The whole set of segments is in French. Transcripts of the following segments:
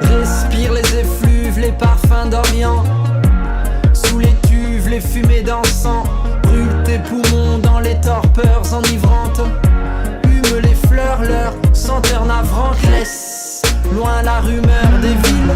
Respire les effluves, les parfums d'Orient. Sous les cuves, les fumées d'encens. Brûle tes poumons dans les torpeurs enivrantes. Hume les fleurs, leur senteur navrante. Laisse loin la rumeur des villes.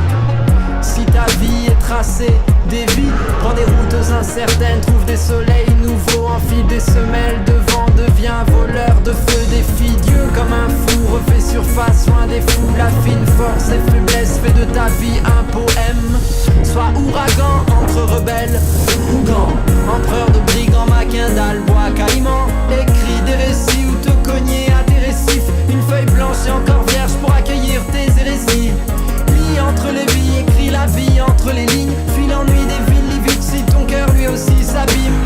Si ta vie est tracée, dévie. Prends des routes incertaines, trouve des soleils nouveaux. Enfile des semelles de vent, deviens voleur de feu. Défie Dieu comme un fou, refait surface, loin des fous. La fine force et faiblesse fait de ta vie un poème. Sois ouragan entre rebelles ou gants. Empereur de brigands, Maquindal, bois caïman. Écris des récits ou te cogner à des récifs. Une feuille blanche et encore vierge pour accueillir tes hérésies. Lis entre les vies, écris la vie entre les lignes. Fuis l'ennui des villes, lis vite si ton cœur lui aussi s'abîme.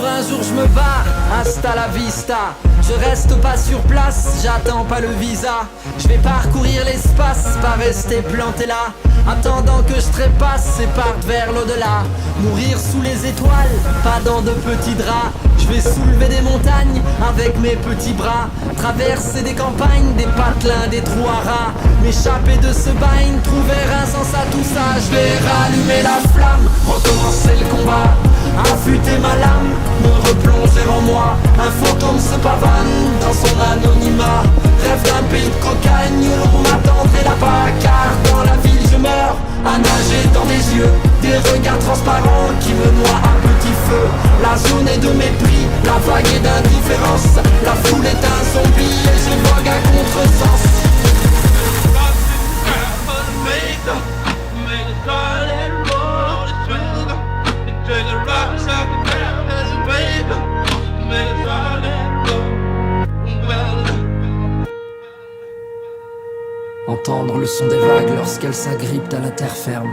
Un jour je me barre, hasta la vista. Je reste pas sur place, j'attends pas le visa. Je vais parcourir l'espace, pas rester planté là. Attendant que je trépasse et parte vers l'au-delà. Mourir sous les étoiles, pas dans de petits draps. Je vais soulever des montagnes avec mes petits bras. Traverser des campagnes, des patelins, des trous à rats. M'échapper de ce bagne, trouver un sens à tout ça. Je vais rallumer la flamme, recommencer le combat. Affûter ma lame, me replonger en moi. Un fantôme se pavane dans son anonymat. Rêve d'un pays de cocagne où l'on m'attendrait là-bas. Car dans la ville je meurs, à nager dans des yeux. Des regards transparents qui me noient à petit feu. La zone est de mépris, la vague est d'indifférence. La foule est un zombie et je vogue à contresens. Entendre le son des vagues lorsqu'elles s'agrippent à la terre ferme.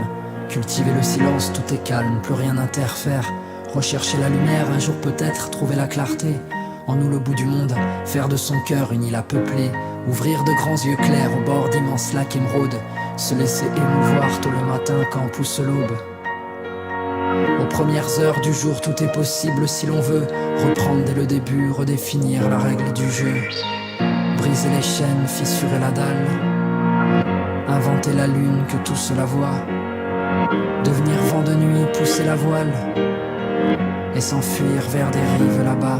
Cultiver le silence, tout est calme, plus rien n'interfère. Rechercher la lumière, un jour peut-être trouver la clarté. En nous le bout du monde, faire de son cœur une île à peupler. Ouvrir de grands yeux clairs au bord d'immenses lacs émeraudes. Se laisser émouvoir tôt le matin quand pousse l'aube. Aux premières heures du jour, tout est possible si l'on veut. Reprendre dès le début, redéfinir la règle du jeu. Briser les chaînes, fissurer la dalle. Inventer la lune que tout cela voit. Devenir vent de nuit, pousser la voile. Et s'enfuir vers des rives là-bas.